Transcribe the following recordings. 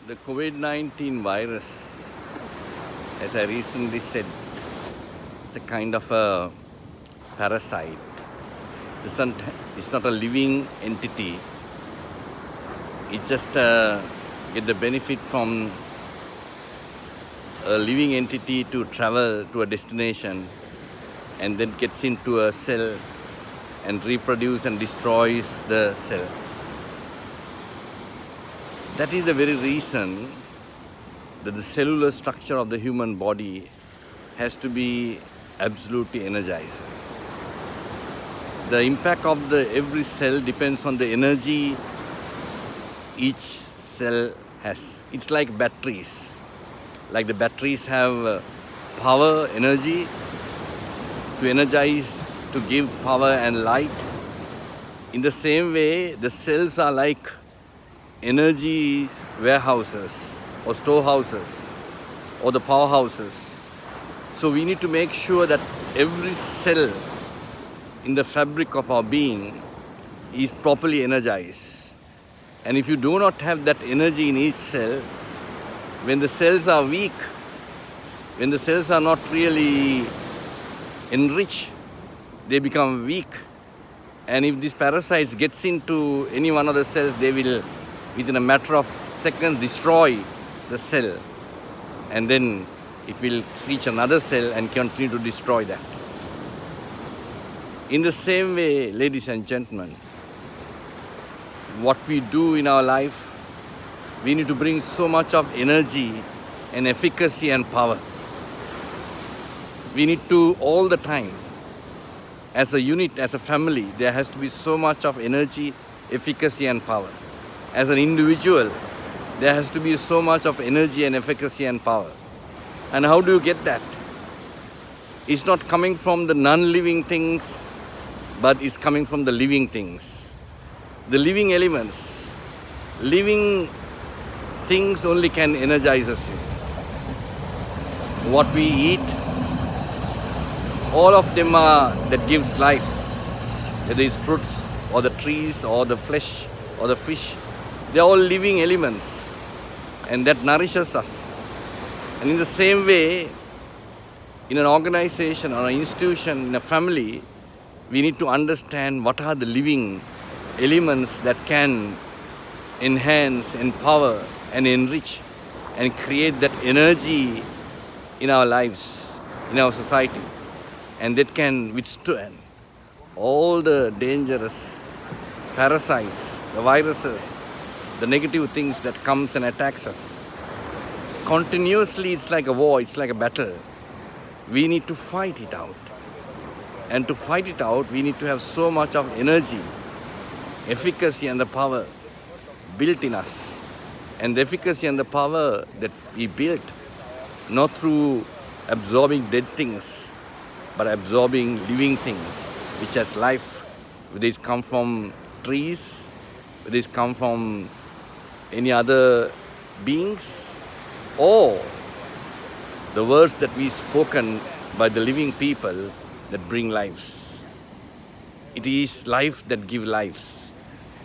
The COVID-19 virus, as I recently said, is a kind of a parasite. It's not a living entity. It just get the benefit from a living entity to travel to a destination and then gets into a cell and reproduce and destroys the cell. That is the very reason that the cellular structure of the human body has to be absolutely energized. The impact of every cell depends on the energy each cell has. It's like batteries. Like the batteries have power, energy to energize, to give power and light. In the same way, the cells are like energy warehouses or storehouses or the powerhouses. So we need to make sure that every cell in the fabric of our being is properly energized. And if you do not have that energy in each cell, when the cells are weak, when the cells are not really enriched, they become weak. And if these parasites gets into any one of the cells, they will, within a matter of seconds, destroy the cell. And then it will reach another cell and continue to destroy that. In the same way, ladies and gentlemen, what we do in our life, we need to bring so much of energy and efficacy and power. We need to, all the time, as a unit, as a family, there has to be so much of energy, efficacy and power. As an individual, there has to be so much of energy and efficacy and power. And how do you get that? It's not coming from the non-living things, but it's coming from the living things. The living elements, living things only can energize us. What we eat, all of them are that gives life. Whether it's fruits or the trees or the flesh or the fish, they're all living elements and that nourishes us. And in the same way, in an organization or an institution, in a family, we need to understand what are the living elements that can enhance, empower and enrich and create that energy in our lives, in our society, and that can withstand all the dangerous parasites, the viruses, the negative things that comes and attacks us. Continuously, it's like a war, it's like a battle. We need to fight it out. And to fight it out, we need to have so much of energy, efficacy and the power built in us. And the efficacy and the power that we built, not through absorbing dead things, but absorbing living things, which has life, whether it's come from trees, whether it's come from any other beings, or the words that we spoken by the living people that bring lives. It is life that gives lives,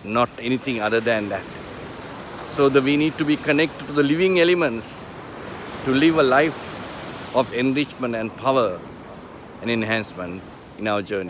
not anything other than that. So that we need to be connected to the living elements to live a life of enrichment and power and enhancement in our journey.